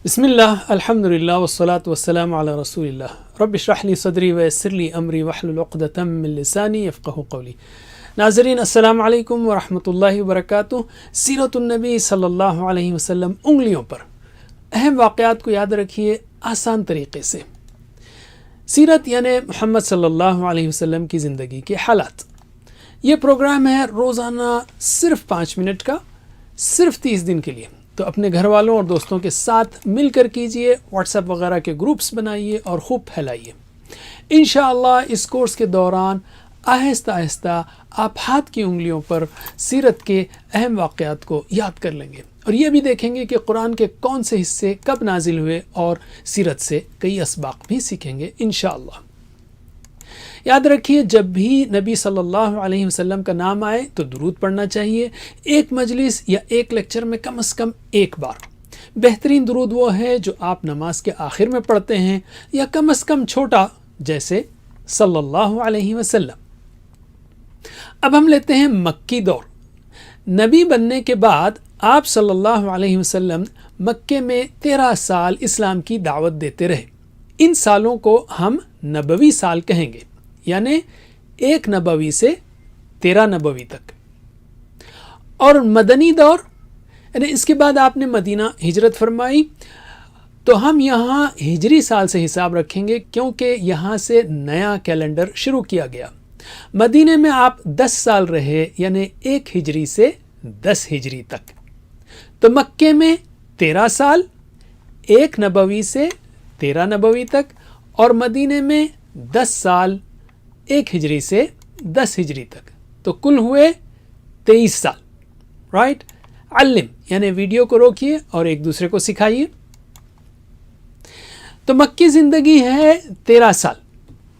بسم اللہ الحمدللہ والصلاة والسلام علی رسول اللہ رب اشرح لی صدری ویسر لی امری واحلل عقدۃ من لسانی یفقہوا قولی۔ ناظرین السلام علیکم ورحمۃ اللہ وبرکاتہ۔ سیرت النبی صلی اللہ علیہ وسلم انگلیوں پر اہم واقعات کو یاد رکھیے آسان طریقے سے۔ سیرت یعنی محمد صلی اللہ علیہ وسلم کی زندگی کے حالات۔ یہ پروگرام ہے روزانہ صرف 5 منٹ کا، صرف 30 دن کے لیے۔ تو اپنے گھر والوں اور دوستوں کے ساتھ مل کر کیجئے، واٹس ایپ وغیرہ کے گروپس بنائیے اور خوب پھیلائیے۔ انشاءاللہ اس کورس کے دوران آہستہ آہستہ آپ ہاتھ کی انگلیوں پر سیرت کے اہم واقعات کو یاد کر لیں گے، اور یہ بھی دیکھیں گے کہ قرآن کے کون سے حصے کب نازل ہوئے، اور سیرت سے کئی اسباق بھی سیکھیں گے انشاءاللہ۔ یاد رکھیے، جب بھی نبی صلی اللہ علیہ وسلم کا نام آئے تو درود پڑھنا چاہیے، ایک مجلس یا ایک لیکچر میں کم از کم ایک بار۔ بہترین درود وہ ہے جو آپ نماز کے آخر میں پڑھتے ہیں، یا کم از کم چھوٹا، جیسے صلی اللہ علیہ وسلم۔ اب ہم لیتے ہیں مکی دور۔ نبی بننے کے بعد آپ صلی اللہ علیہ وسلم مکے میں 13 سال اسلام کی دعوت دیتے رہے۔ ان سالوں کو ہم نبوی سال کہیں گے، یعنی 1 نبوی سے 13 نبوی تک۔ اور مدنی دور، یعنی اس کے بعد آپ نے مدینہ ہجرت فرمائی، تو ہم یہاں ہجری سال سے حساب رکھیں گے، کیونکہ یہاں سے نیا کیلنڈر شروع کیا گیا۔ مدینہ میں آپ 10 سال رہے، یعنی 1 ہجری سے 10 ہجری تک۔ تو مکے میں 13 سال، 1 نبوی سے 13 نبوی تک، اور مدینہ میں 10 سال، 1 ہجری سے 10 ہجری تک، تو کل ہوئے 23 سال۔ رائٹ؟ علم یعنی ویڈیو کو روکیے اور ایک دوسرے کو سکھائیے۔ تو مکی زندگی ہے 13 سال۔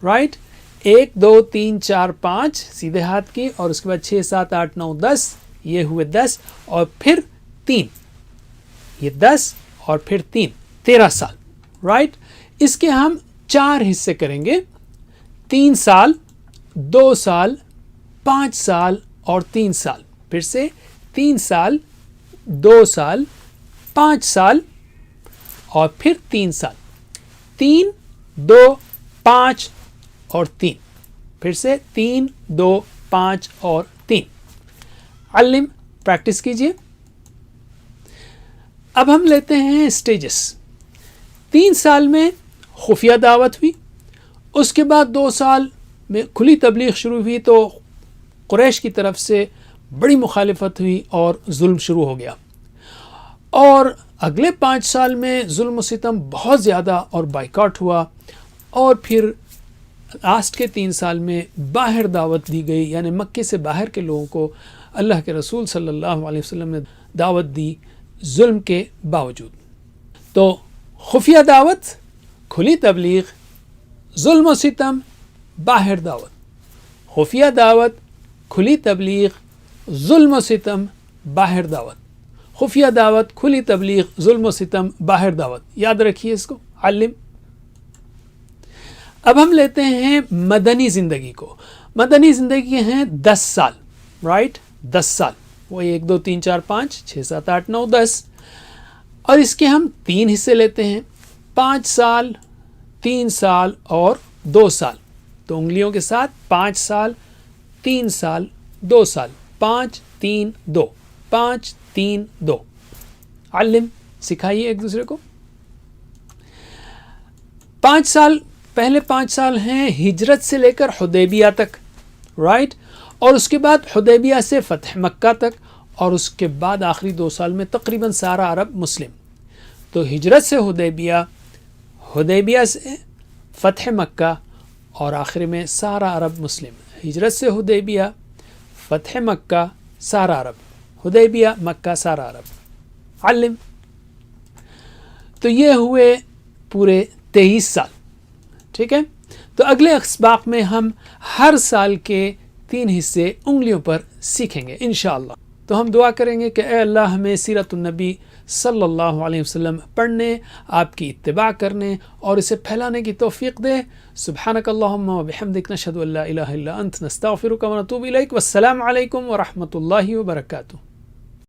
رائٹ؟ 1 2 3 4 5 سیدھے ہاتھ کی، اور اس کے بعد 6 7 8 9 10، یہ ہوئے 10، اور پھر 3، یہ 10 اور پھر 3، 13 سال۔ رائٹ؟ اس کے ہم 4 حصے کریں گے، 3 سال، 2 سال، 5 سال اور 3 سال۔ پھر سے 3 سال، 2 سال، 5 سال اور پھر 3 سال۔ 3 2 5 اور 3، پھر سے 3 2 5 اور 3۔ علم، پریکٹس کیجئے۔ اب ہم لیتے ہیں سٹیجز۔ 3 سال میں خفیہ دعوت ہوئی، اس کے بعد 2 سال میں کھلی تبلیغ شروع ہوئی، تو قریش کی طرف سے بڑی مخالفت ہوئی اور ظلم شروع ہو گیا۔ اور اگلے 5 سال میں ظلم و ستم بہت زیادہ اور بائیکاٹ ہوا، اور پھر لاسٹ کے 3 سال میں باہر دعوت دی گئی، یعنی مکے سے باہر کے لوگوں کو اللہ کے رسول صلی اللہ علیہ وسلم نے دعوت دی ظلم کے باوجود۔ تو خفیہ دعوت، کھلی تبلیغ، ظلم و ستم، باہر دعوت۔ خفیہ دعوت، کھلی تبلیغ، ظلم و ستم، باہر دعوت۔ خفیہ دعوت، کھلی تبلیغ، ظلم و ستم، باہر دعوت۔ یاد رکھیے اس کو، علم۔ اب ہم لیتے ہیں مدنی زندگی کو۔ مدنی زندگی ہیں 10 سال۔ رائٹ؟ 10 سال، وہ 1 2 3 4 5 6 7 8 9 10۔ اور اس کے ہم 3 حصے لیتے ہیں، 5 سال، 3 سال اور 2 سال۔ تو انگلیوں کے ساتھ 5 سال، 3 سال، 2 سال، 5 3 2، 5 3 2۔ علم، سکھائیے ایک دوسرے کو۔ 5 سال، پہلے 5 سال ہیں ہجرت سے لے کر حدیبیہ تک۔ رائٹ؟ اور اس کے بعد حدیبیہ سے فتح مکہ تک، اور اس کے بعد آخری 2 سال میں تقریباً سارا عرب مسلم۔ تو ہجرت سے حدیبیہ، حدیبیہ سے فتح مکہ، اور آخر میں سارا عرب مسلم۔ ہجرت سے حدیبیہ، فتح مکہ، سارا عرب، حدیبیہ، مکہ، سارا عرب۔ علم۔ تو یہ ہوئے پورے 23 سال۔ ٹھیک ہے؟ تو اگلے اسباق میں ہم ہر سال کے 3 حصے انگلیوں پر سیکھیں گے انشاءاللہ۔ تو ہم دعا کریں گے کہ اے اللہ ہمیں سیرت النبی صلی اللہ علیہ وسلم پڑھنے، آپ کی اتباع کرنے اور اسے پھیلانے کی توفیق دے۔ سبحانک اللہم و بحمدک، نشہد ان لا الہ الا انت، نستغفرک و نتوب الیک۔ والسلام علیکم ورحمۃ اللہ وبرکاتہ۔